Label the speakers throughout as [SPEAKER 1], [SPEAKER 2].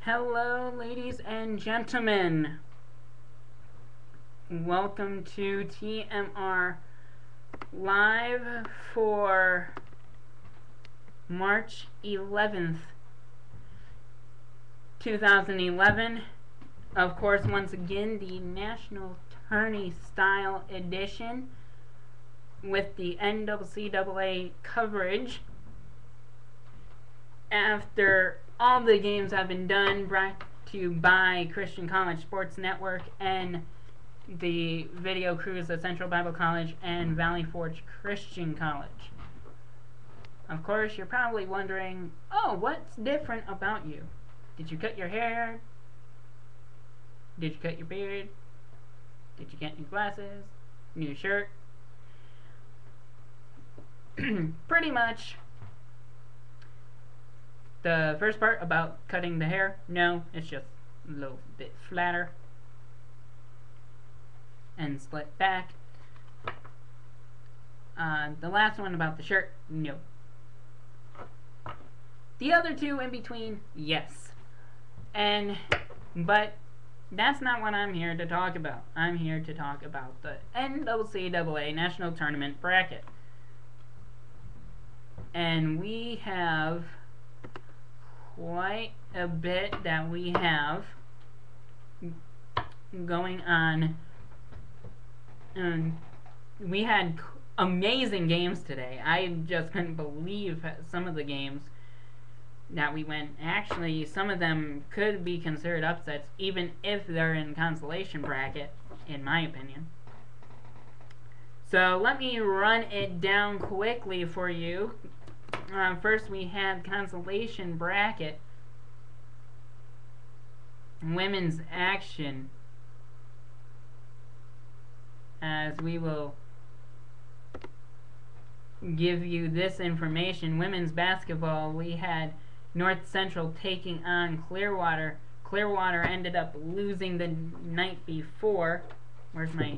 [SPEAKER 1] Hello, ladies and gentlemen. Welcome to TMR Live for March 11th, 2011. Of course, once again, the National Tourney Style Edition with the NCCAA coverage. After all the games have been done, brought to you by Christian College Sports Network and the video crews at Central Bible College and Valley Forge Christian College. Of course, you're probably wondering, oh, what's different about you? Did you cut your hair? Did you cut your beard? Did you get new glasses? New shirt? Pretty much. The first part about cutting the hair, no, it's just a little bit flatter and split back. The last one about the shirt, no. The other two in between, yes. But that's not what I'm here to talk about. I'm here to talk about the NCCAA National Tournament Bracket. And we have quite a bit that we have going on. We had amazing games today. I just couldn't believe some of the games that we went. Actually, some of them could be considered upsets, even if they're in consolation bracket, in my opinion. So let me run it down quickly for you. First, we had consolation bracket, women's action, as we will give you this information. Women's basketball, we had North Central taking on Clearwater. Clearwater ended up losing the night before. Where's my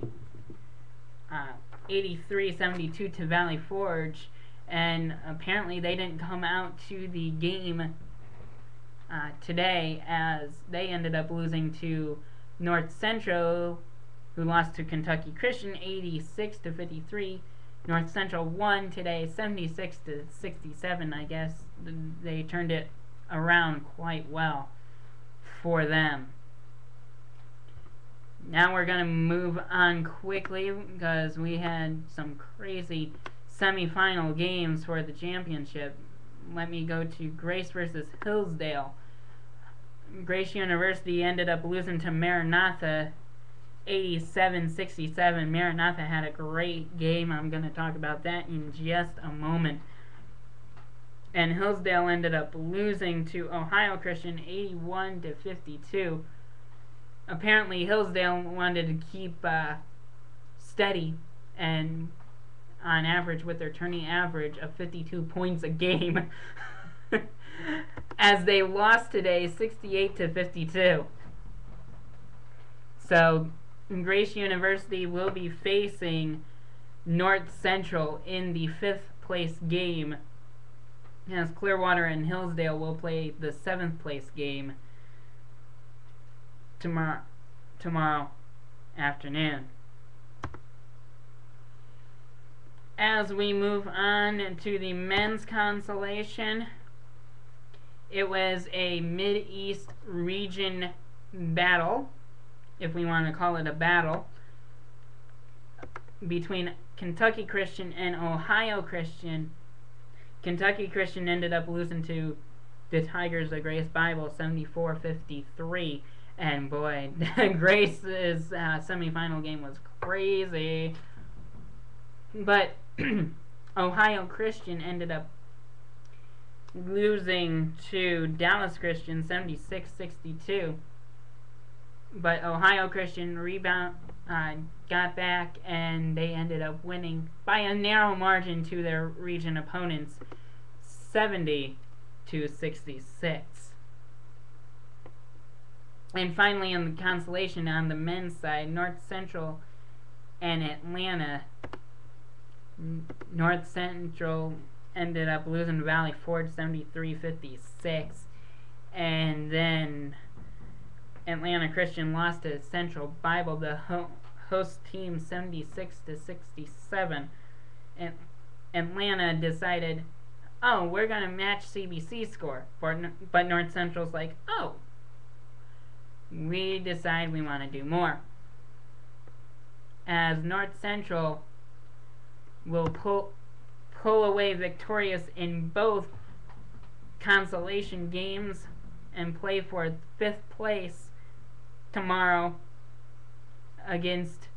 [SPEAKER 1] 83-72 to Valley Forge. And apparently they didn't come out to the game today, as they ended up losing to North Central, who lost to Kentucky Christian 86-53. North Central won today 76-67. I guess they turned it around quite well for them. Now we're going to move on quickly because we had some crazy semifinal games for the championship. Let me go to Grace versus Hillsdale. Grace University ended up losing to Maranatha 87-67. Maranatha had a great game. I'm going to talk about that in just a moment. And Hillsdale ended up losing to Ohio Christian 81-52. Apparently Hillsdale wanted to keep steady and on average with their tourney average of 52 points a game as they lost today 68-52. So Grace University will be facing North Central in the 5th place game, as Clearwater and Hillsdale will play the 7th place game tomorrow afternoon. As we move on to the men's consolation, it was a Mid-East region battle, if we want to call it a battle, between Kentucky Christian and Ohio Christian. Kentucky Christian ended up losing to the Tigers of Grace Bible 74-53. And boy, Grace's semifinal game was crazy. But Ohio Christian ended up losing to Dallas Christian 76-62. But Ohio Christian got back, and they ended up winning by a narrow margin to their region opponents 70-66. And finally, on the consolation on the men's side, North Central and Atlanta. North Central ended up losing to Valley Forge 73-56. and then Atlanta Christian lost to Central Bible, the host team, 76-67. And Atlanta decided, oh, we're going to match CBC's score. But North Central's like, oh, we decide we want to do more. As North Central will pull away victorious in both consolation games and play for 5th place tomorrow against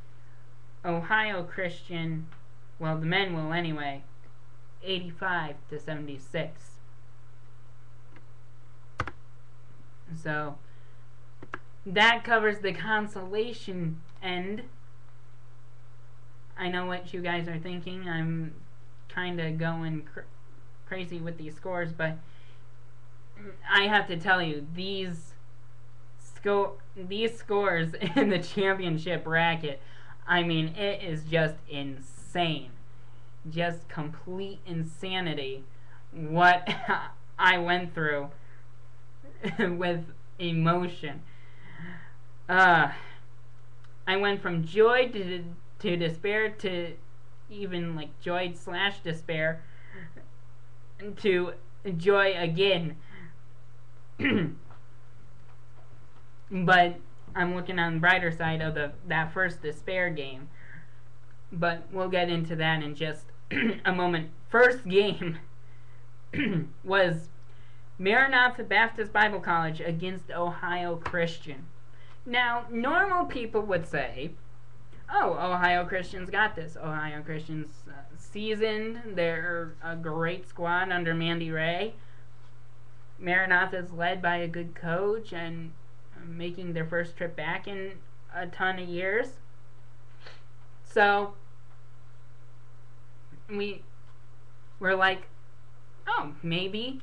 [SPEAKER 1] Ohio Christian. Well, the men will anyway. 85-76. So that covers the consolation end. I know what you guys are thinking. I'm kind of going crazy with these scores, but I have to tell you, these scores in the championship bracket, I mean, it is just insane. Just complete insanity what I went through with emotion. I went from joy to despair to even like joy/despair to joy again. But I'm looking on the brighter side of that first despair game. But we'll get into that in just a moment. First game was Maranatha Baptist Bible College against Ohio Christian. Now, normal people would say, oh, Ohio Christian's got this. Ohio Christian's seasoned. They're a great squad under Mandy Ray. Maranatha's led by a good coach and making their first trip back in a ton of years. So we're like, oh, maybe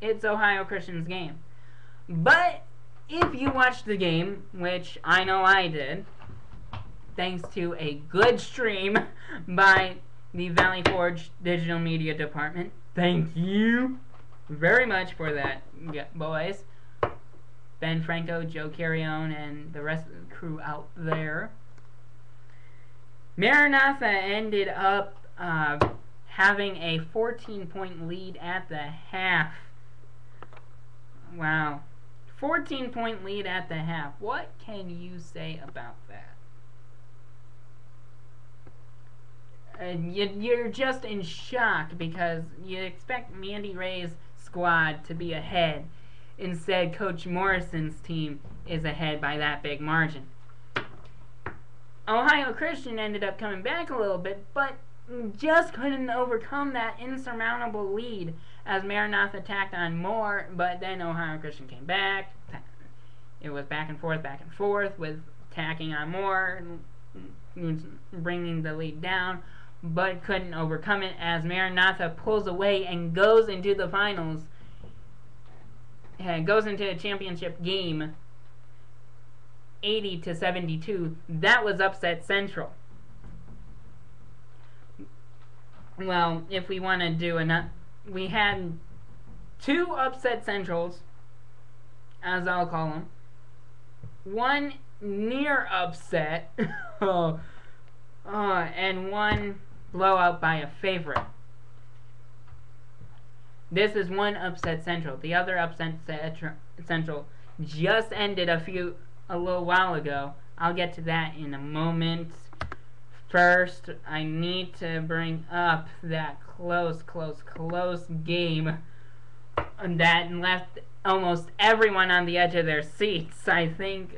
[SPEAKER 1] it's Ohio Christian's game. But if you watched the game, which I know I did, thanks to a good stream by the Valley Forge Digital Media Department, thank you very much for that, boys. Ben Franco, Joe Carrione, and the rest of the crew out there. Maranatha ended up having a 14-point lead at the half. Wow. 14-point lead at the half. What can you say about that? You're just in shock because you expect Mandy Ray's squad to be ahead. Instead, Coach Morrison's team is ahead by that big margin. Ohio Christian ended up coming back a little bit, but just couldn't overcome that insurmountable lead as Maranatha tacked on more, but then Ohio Christian came back. It was back and forth with tacking on more, bringing the lead down, but couldn't overcome it as Maranatha pulls away and goes into the finals. Goes into a championship game 80-72. That was upset Central. Well, if we want to do we had 2 upset Centrals, as I'll call them. One near upset, and one blowout by a favorite. This is one upset Central. The other upset Central just ended a little while ago. I'll get to that in a moment. First, I need to bring up that close game that left almost everyone on the edge of their seats. I think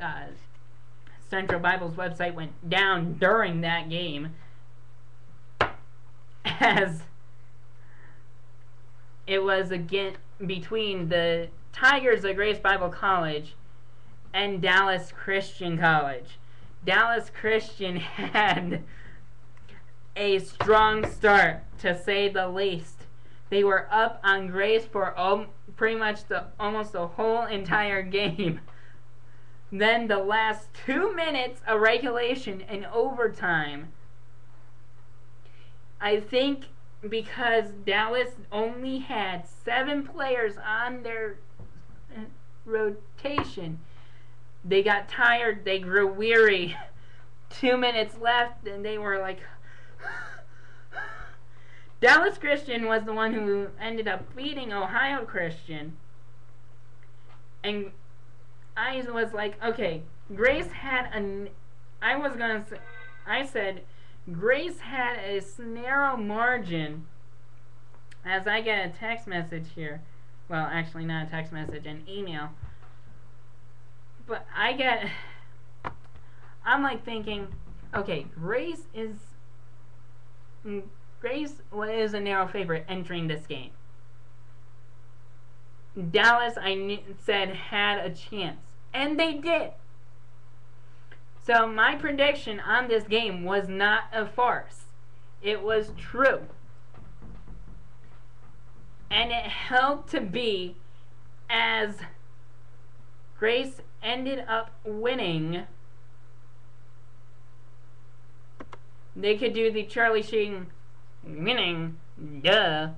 [SPEAKER 1] Central Bible's website went down during that game as it was again between the Tigers of Grace Bible College and Dallas Christian College. Dallas Christian had a strong start, to say the least. They were up on Grace for pretty much almost the whole entire game. Then the last 2 minutes of regulation and overtime, I think because Dallas only had 7 players on their rotation. They got tired. They grew weary. 2 minutes left, and they were like... Dallas Christian was the one who ended up beating Ohio Christian. And I was like, okay, Grace had I said, Grace had a narrow margin. As I get a text message here. Well, actually not a text message, an email. But I'm like thinking, okay, Grace was a narrow favorite entering this game. Dallas, said, had a chance. And they did. So my prediction on this game was not a farce. It was true. And it helped to be, as Grace ended up winning. They could do the Charlie Sheen winning, duh,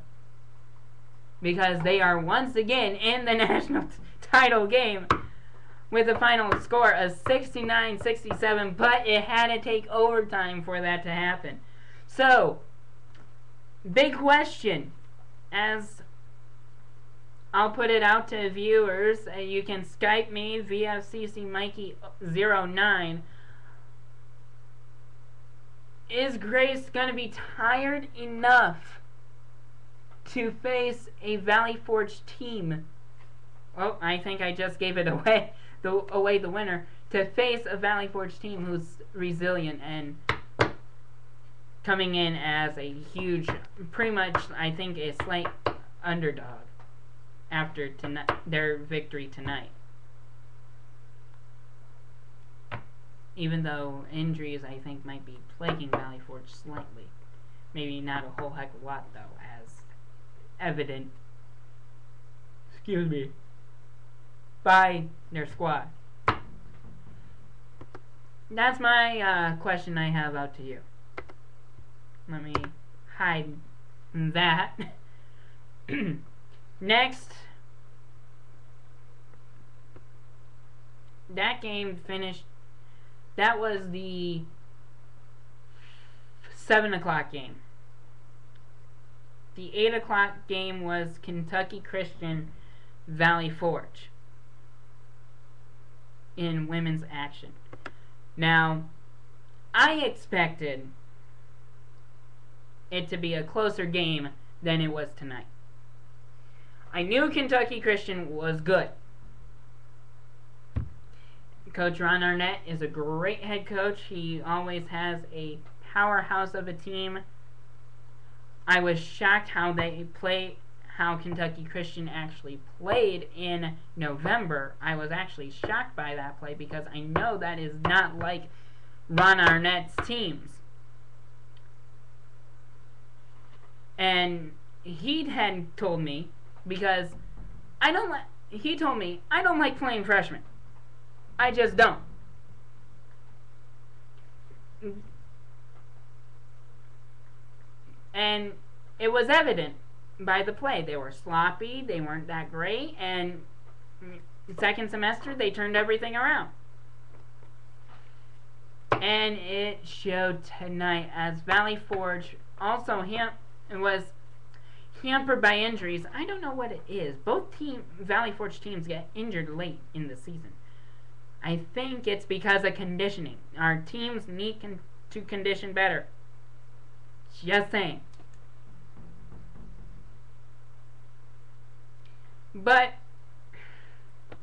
[SPEAKER 1] because they are once again in the national title game with a final score of 69-67, but it had to take overtime for that to happen. So, big question, as I'll put it out to viewers. You can Skype me, VFCC Mikey 09. Is Grace going to be tired enough to face a Valley Forge team? Oh, I think I just gave it away, the winner. To face a Valley Forge team who's resilient and coming in as a huge, pretty much, I think, a slight underdog after their victory tonight. Even though injuries, I think, might be plaguing Valley Forge slightly. Maybe not a whole heck of a lot, though, as evident, excuse me, by their squad. That's my question I have out to you. Let me hide that. Next, that game finished. That was the 7 o'clock game. The 8 o'clock game was Kentucky Christian Valley Forge in women's action. Now, I expected it to be a closer game than it was tonight. I knew Kentucky Christian was good. Coach Ron Arnett is a great head coach. He always has a powerhouse of a team. I was shocked how Kentucky Christian actually played in November. I was actually shocked by that play because I know that is not like Ron Arnett's teams. And he had told me, because he told me, I don't like playing freshmen. I just don't. And it was evident by the play. They were sloppy, they weren't that great, and the second semester they turned everything around. And it showed tonight, as Valley Forge also was hampered by injuries. I don't know what it is. Both Valley Forge teams get injured late in the season. I think it's because of conditioning. Our teams need to condition better. Just saying. But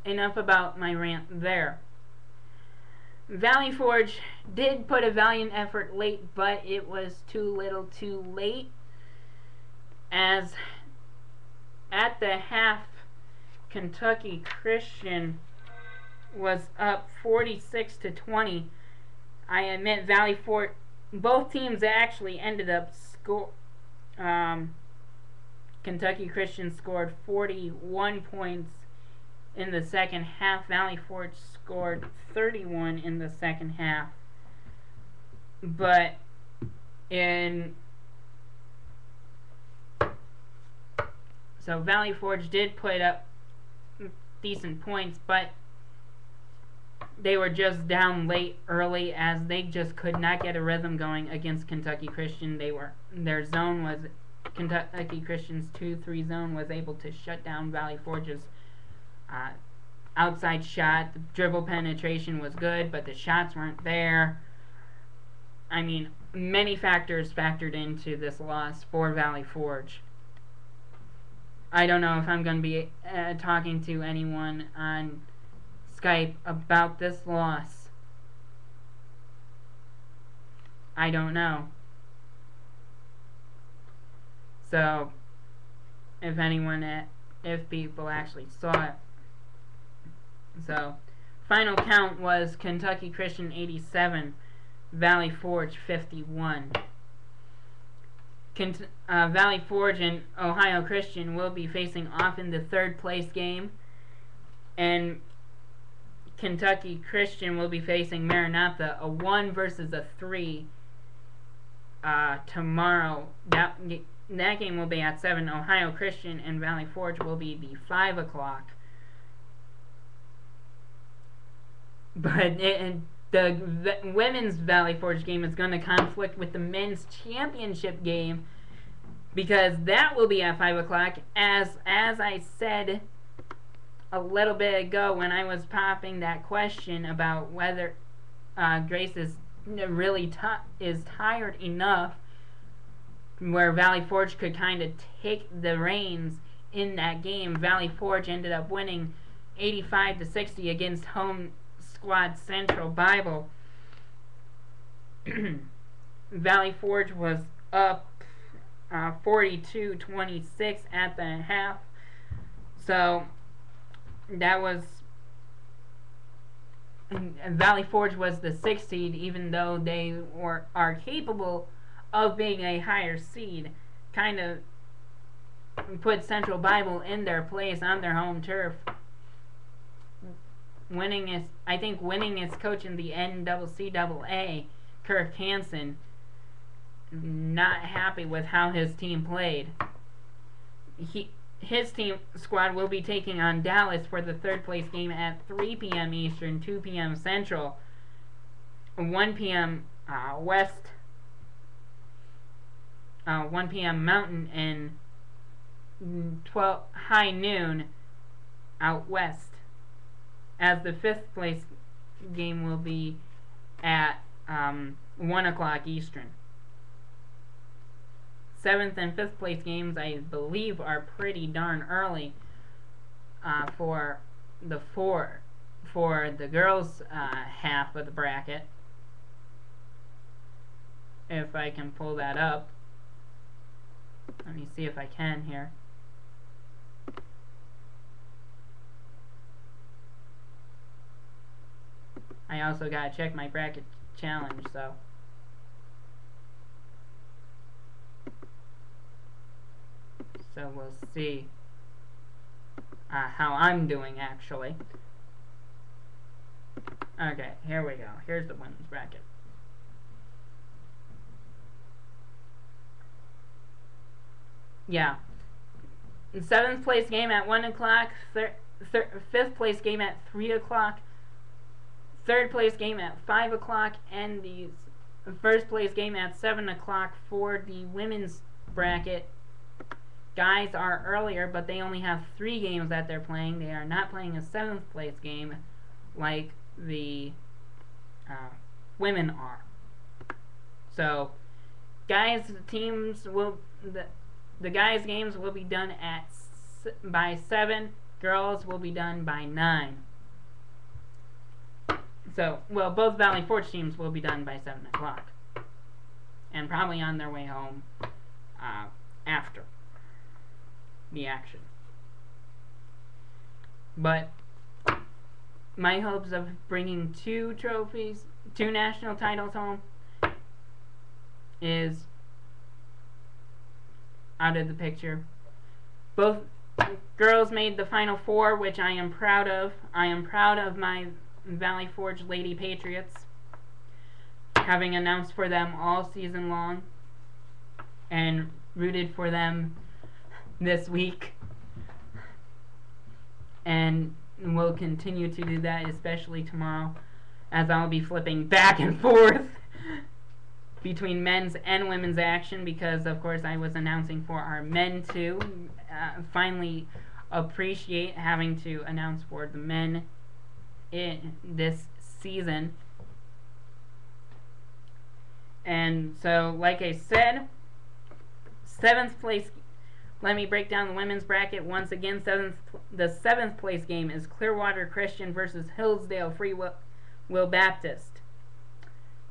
[SPEAKER 1] enough about my rant there. Valley Forge did put a valiant effort late, but it was too little too late, as at the half, Kentucky Christian was up 46-20. I admit Valley Forge, both teams actually ended up Kentucky Christian scored 41 points in the second half. Valley Forge scored 31 in the second half. But so Valley Forge did put up decent points, but they were just down late early as they just could not get a rhythm going against Kentucky Christian. Their zone was Kentucky Christian's 2-3 zone was able to shut down Valley Forge's outside shot. The dribble penetration was good, but the shots weren't there. I mean, many factors factored into this loss for Valley Forge. I don't know if I'm going to be talking to anyone on Skype about this loss. I don't know. So, if people actually saw it. So, final count was Kentucky Christian 87, Valley Forge 51. Valley Forge and Ohio Christian will be facing off in the third place game, and Kentucky Christian will be facing Maranatha, a 1 versus a 3, tomorrow. That game will be at 7. Ohio Christian and Valley Forge will be the 5 o'clock. But the women's Valley Forge game is going to conflict with the men's championship game, because that will be at 5 o'clock. As I said a little bit ago when I was popping that question about whether Grace is really is tired enough where Valley Forge could kind of take the reins in that game. Valley Forge ended up winning 85-60 against home squad Central Bible. Valley Forge was up 42-26 at the half. So that was Valley Forge was the 6th seed, even though they are capable of being a higher seed. Kind of put Central Bible in their place on their home turf. I think winningest coach in the NCCAA, Kirk Hansen, not happy with how his team played. His team squad will be taking on Dallas for the third place game at 3 p.m. Eastern, 2 p.m. Central, 1 p.m. West, 1 p.m. Mountain, and high noon out west. As the 5th place game will be at 1 o'clock Eastern. 7th and 5th place games, I believe, are pretty darn early for the girls' half of the bracket. If I can pull that up. Let me see if I can here. I also gotta check my bracket challenge, so. So we'll see how I'm doing, actually. Okay, here we go. Here's the women's bracket. Yeah. 7th place game at 1 o'clock, 5th place game at 3 o'clock, 3rd place game at 5 o'clock, and the 1st place game at 7 o'clock for the women's bracket. Guys are earlier, but they only have 3 games that they're playing. They are not playing a 7th place game like the women are. So, guys teams will the guys games will be done by 7. Girls will be done by 9. So, well, both Valley Forge teams will be done by 7 o'clock. And probably on their way home after the action. But my hopes of bringing 2 trophies, 2 national titles home is out of the picture. Both girls made the Final 4, which I am proud of. I am proud of my Valley Forge Lady Patriots, having announced for them all season long and rooted for them this week. And will continue to do that, especially tomorrow, as I'll be flipping back and forth between men's and women's action, because of course I was announcing for our men too. Finally appreciate having to announce for the men in this season. And so, like I said, 7th place. Let me break down the women's bracket once again. The 7th place game is Clearwater Christian versus Hillsdale Free Will Baptist.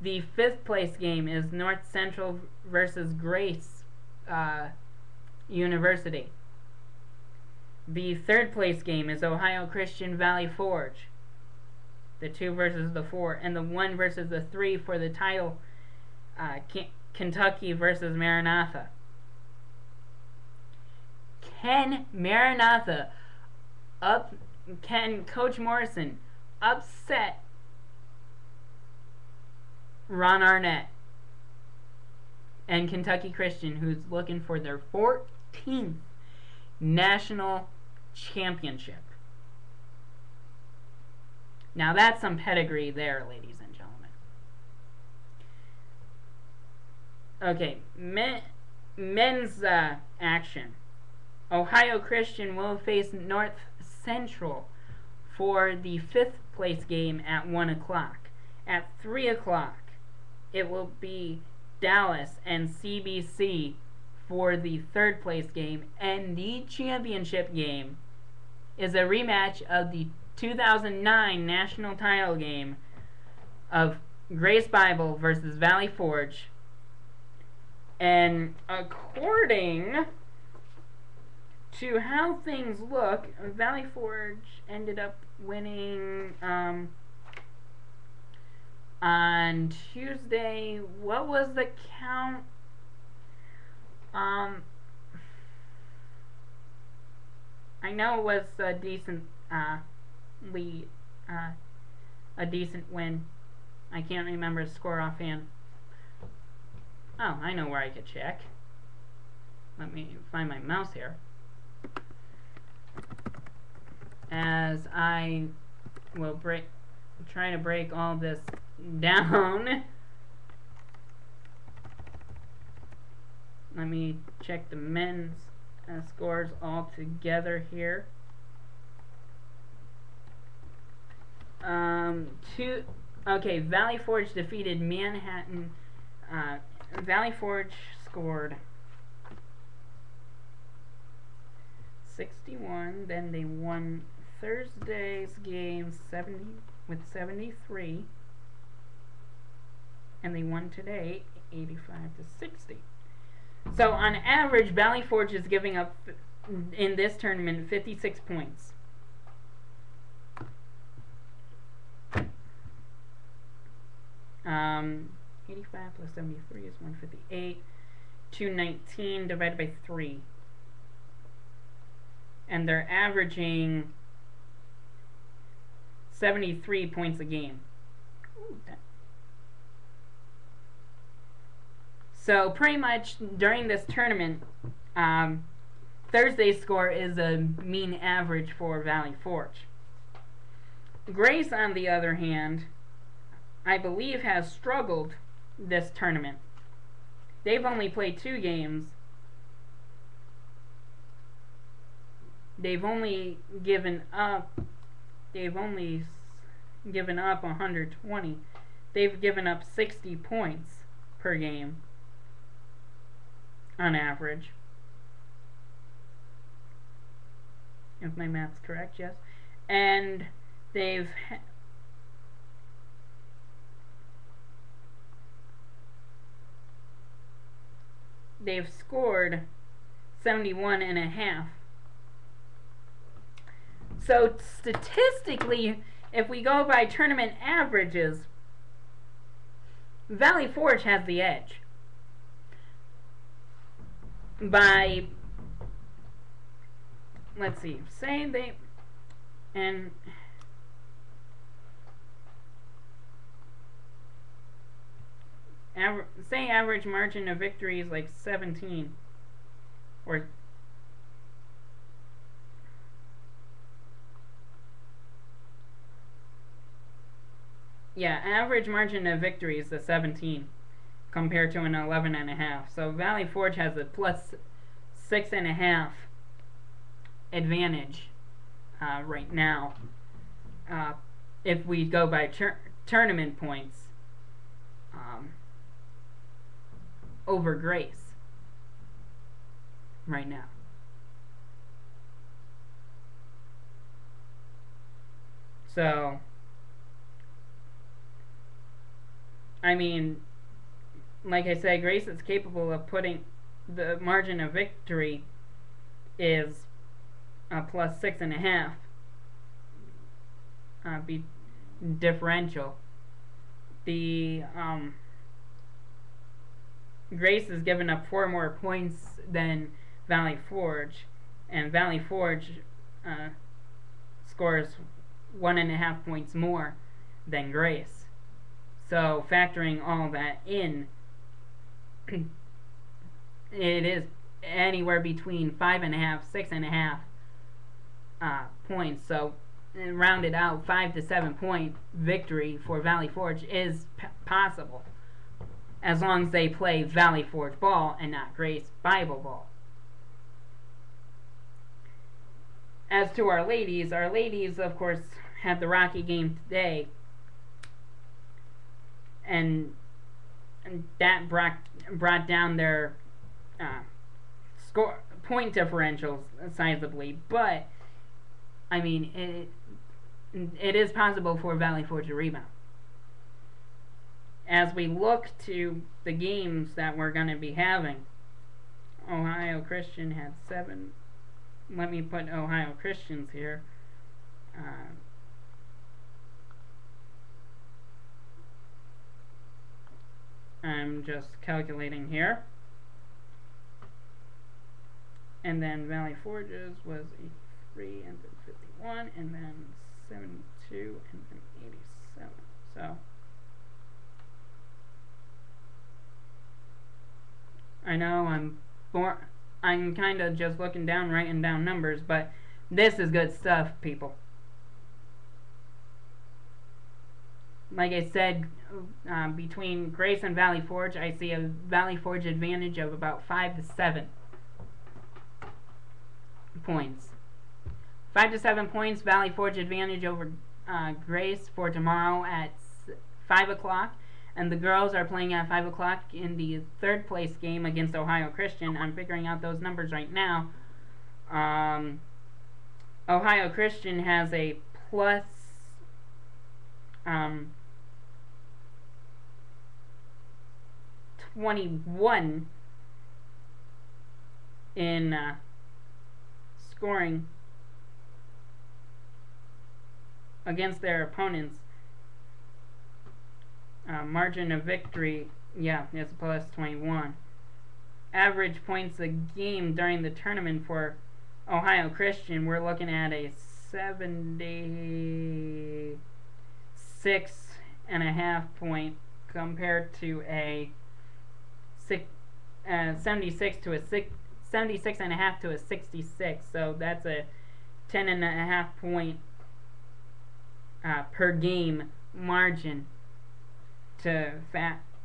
[SPEAKER 1] The 5th place game is North Central versus Grace University. The 3rd place game is Ohio Christian Valley Forge. The 2 versus the 4, and the 1 versus the 3 for the title, Kentucky versus Maranatha. Can Coach Morrison upset Ron Arnett and Kentucky Christian, who's looking for their 14th national championship? Now that's some pedigree there, ladies and gentlemen. Okay, men's action. Ohio Christian will face North Central for the 5th place game at 1 o'clock. At 3 o'clock, it will be Dallas and CBC for the 3rd place game, and the championship game is a rematch of the 2009 national title game of Grace Bible versus Valley Forge. And according to how things look, Valley Forge ended up winning on Tuesday. What was the count? I know it was a decent lead, a decent win. I can't remember the score offhand. Oh, I know where I could check. Let me find my mouse here, as I will try to break all this down. Let me check the men's scores all together here. Okay, Valley Forge defeated Manhattan. Valley Forge scored 61. Then they won Thursday's game 73, and they won today 85-60. So on average, Valley Forge is giving up in this tournament 56 points. Um, 85 plus 73 is 158. 219 divided by 3. And they're averaging 73 points a game. Ooh, so pretty much during this tournament, Thursday's score is a mean average for Valley Forge. Grace, on the other hand, I believe has struggled this tournament. They've only played 2 games. They've only given up 120. They've given up 60 points per game on average. If my math's correct, yes. And they've scored 71.5. So statistically, if we go by tournament averages, Valley Forge has the edge by, let's see, say average margin of victory is like 17, or Yeah, average margin of victory is a 17 compared to an 11.5. So Valley Forge has a plus 6.5 advantage right now. If we go by tournament points over Grace right now. So, I mean, like I said, Grace is capable of putting the margin of victory is a plus 6.5 be differential. The Grace has given up 4 more points than Valley Forge, and Valley Forge scores 1.5 points more than Grace. So factoring all that in, it is anywhere between 5.5, 6.5 points. So rounded out, 5 to 7 point victory for Valley Forge is possible, as long as they play Valley Forge ball and not Grace Bible ball. As to our ladies, of course, had the Rocky game today, and that brought down their point differentials sizably. But I mean, it is possible for Valley Forge to rebound. As we look to the games that we're going to be having, Ohio Christian had 7. Let me put Ohio Christians here. I'm just calculating here. And then Valley Forge's was 83 and then 51 and then 72 and then 87. So I know I'm kind of just looking down, writing down numbers, but this is good stuff, people. Like I said, between Grace and Valley Forge, I see a Valley Forge advantage of about 5 to 7 points. 5 to 7 points, Valley Forge advantage over Grace for tomorrow at 5 o'clock. And the girls are playing at 5 o'clock in the 3rd place game against Ohio Christian. I'm figuring out those numbers right now. Ohio Christian has a plus 21 in scoring against their opponents. Margin of victory, yeah, it's plus 21. Average points a game during the tournament for Ohio Christian, we're looking at a 76.5 point compared to a 76.5 to a 66. So that's a 10.5 point per game margin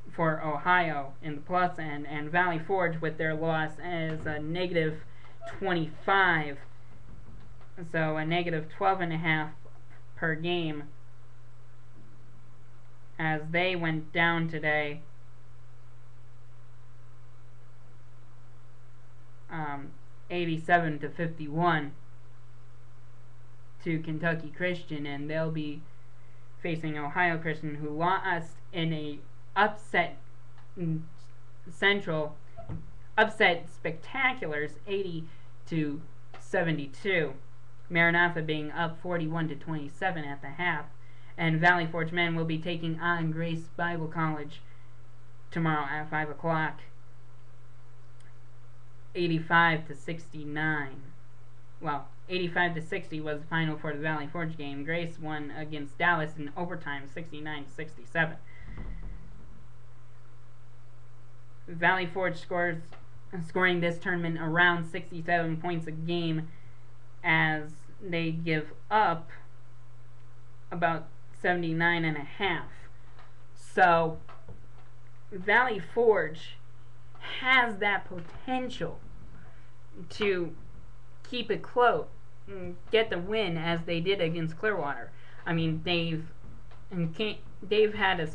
[SPEAKER 1] for Ohio in the plus end, and Valley Forge with their loss is a negative 25, so a negative 12.5 per game, as they went down today 87 to 51 to Kentucky Christian, and they'll be facing Ohio Christian, who lost in a upset spectaculars 80 to 72. Maranatha being up 41 to 27 at the half. And Valley Forge men will be taking on Grace Bible College tomorrow at 5 o'clock. 85 to 69. Well, 85 to 60 was the final for the Valley Forge game. Grace won against Dallas in overtime, 69 to 67. Valley Forge scoring this tournament around 67 points a game, as they give up about 79.5. So Valley Forge has that potential to keep it close, get the win as they did against Clearwater. I mean, they've had a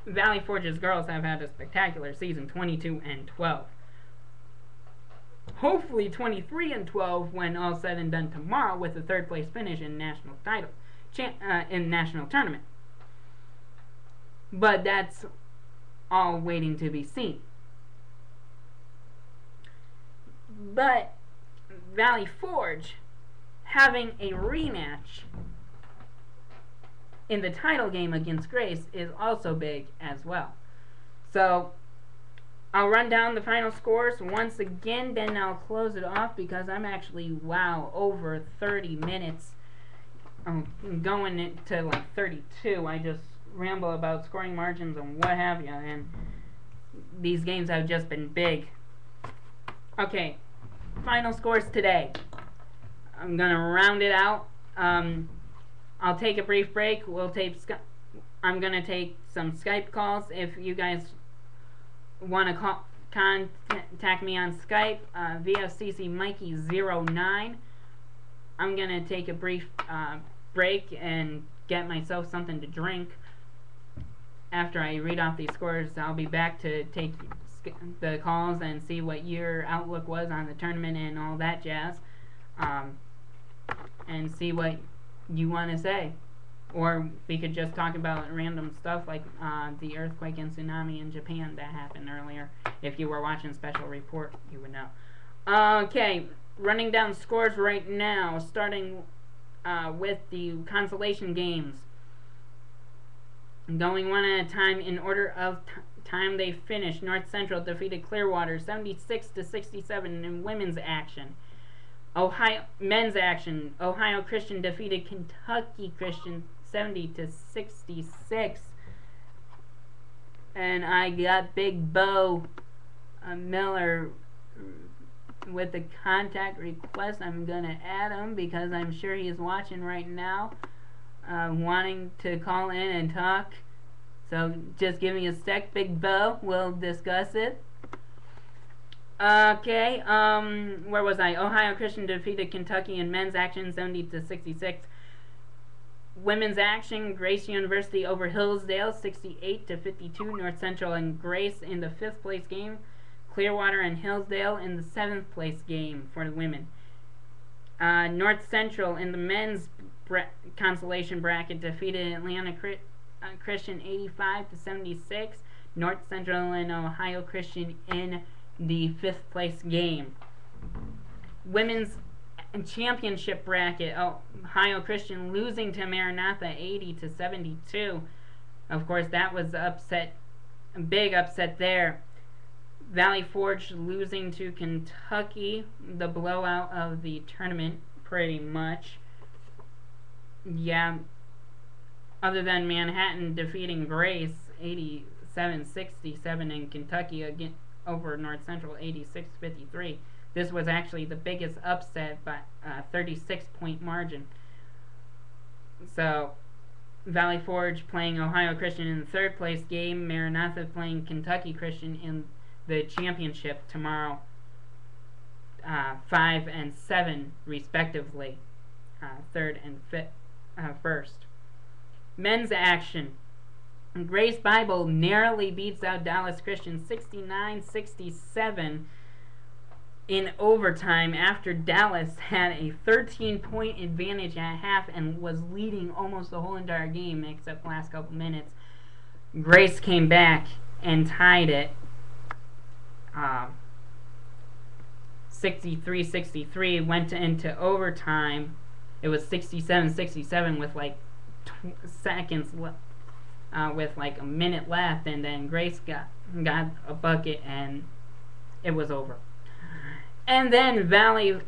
[SPEAKER 1] Valley Forge's girls have had a spectacular season, 22-12. Hopefully 23-12 when all said and done tomorrow, with a third place finish in national title, in national tournament. But that's all waiting to be seen. But Valley Forge having a rematch in the title game against Grace is also big as well. So I'll run down the final scores once again, then I'll close it off because I'm actually, over 30 minutes. I'm going into like 32. I just ramble about scoring margins and what have you, and these games have just been big. Okay, final scores today. I'm gonna round it out. I'll take a brief break. I'm gonna take some Skype calls. If you guys want to contact me on Skype, VFCC Mikey 09. I'm gonna take a brief break and get myself something to drink. After I read off these scores, I'll be back to take the calls and see what your outlook was on the tournament and all that jazz, and see what you want to say. Or we could just talk about random stuff like the earthquake and tsunami in Japan that happened earlier. If you were watching Special Report, you would know. Okay, running down scores right now, starting with the consolation games. Going one at a time in order of time they finished. North Central defeated Clearwater 76-67 in women's action. Men's action. Ohio Christian defeated Kentucky Christian 70-66. And I got Big Bo Miller with the contact request. I'm gonna add him because I'm sure he's watching right now, wanting to call in and talk. So just give me a sec, Big Bo. We'll discuss it. Okay, where was I? Ohio Christian defeated Kentucky in men's action 70-66. Women's action, Grace University over Hillsdale 68-52. North Central and Grace in the 5th place game. Clearwater and Hillsdale in the 7th place game for the women. North Central in the men's consolation bracket defeated Atlanta Christian 85-76. North Central and Ohio Christian in the 5th place game. Women's championship bracket, Ohio Christian losing to Maranatha 80-72. Of course, that was a big upset there. Valley Forge losing to Kentucky, the blowout of the tournament, pretty much. Yeah, other than Manhattan defeating Grace 87-67 in Kentucky again over North Central 86-53. This was actually the biggest upset by a 36-point margin. So Valley Forge playing Ohio Christian in the 3rd place game, Maranatha playing Kentucky Christian in the championship tomorrow, 5 and 7 respectively, 3rd and 1st. Men's action. Grace Bible narrowly beats out Dallas Christian 69-67 in overtime after Dallas had a 13-point advantage at half and was leading almost the whole entire game except the last couple minutes. Grace came back and tied it 63-63, went into overtime. It was 67-67 with like seconds left. With like a minute left, and then Grace got a bucket and it was over. And then the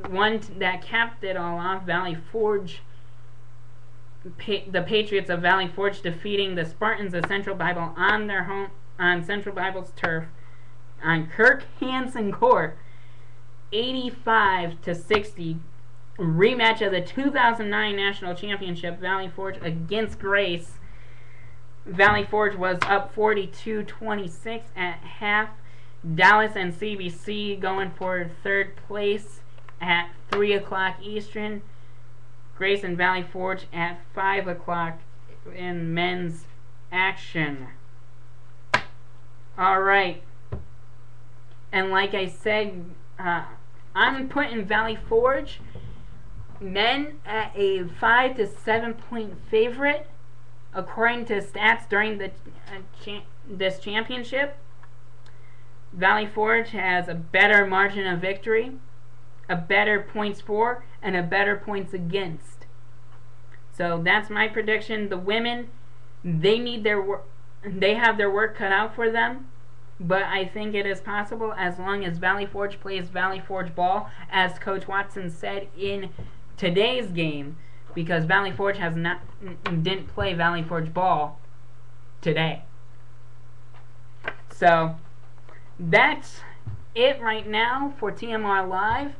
[SPEAKER 1] one that capped it all off, Valley Forge, the Patriots of Valley Forge defeating the Spartans of Central Bible on their home, on Central Bible's turf, on Kirk Hansen Court, 85-60. rematch of the 2009 National Championship, Valley Forge against Grace. Valley Forge was up 42-26 at half. Dallas and CBC going for third place at 3 o'clock Eastern. Grace and Valley Forge at 5 o'clock in men's action. Alright. And like I said, I'm putting Valley Forge men at a 5 to 7 point favorite according to stats during the this championship. Valley Forge has a better margin of victory, a better points for, and a better points against. So that's my prediction. The women, they need their work. They have their work cut out for them, but I think it is possible as long as Valley Forge plays Valley Forge ball, as Coach Watson said in today's game, because Valley Forge didn't play Valley Forge ball today. So that's it right now for TMR Live.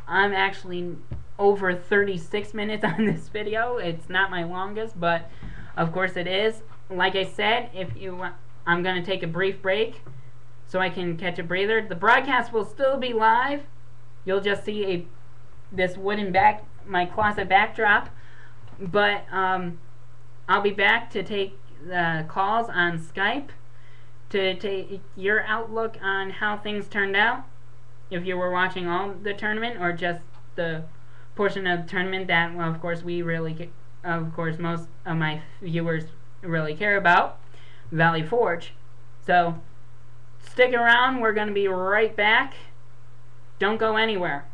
[SPEAKER 1] I'm actually over 36 minutes on this video. It's not my longest, but of course it is. Like I said, I'm going to take a brief break so I can catch a breather. The broadcast will still be live. You'll just see this wooden my closet backdrop, but I'll be back to take the calls on Skype to take your outlook on how things turned out, if you were watching all the tournament or just the portion of the tournament that, well, of course, most of my viewers really care about, Valley Forge. So stick around, we're going to be right back. Don't go anywhere.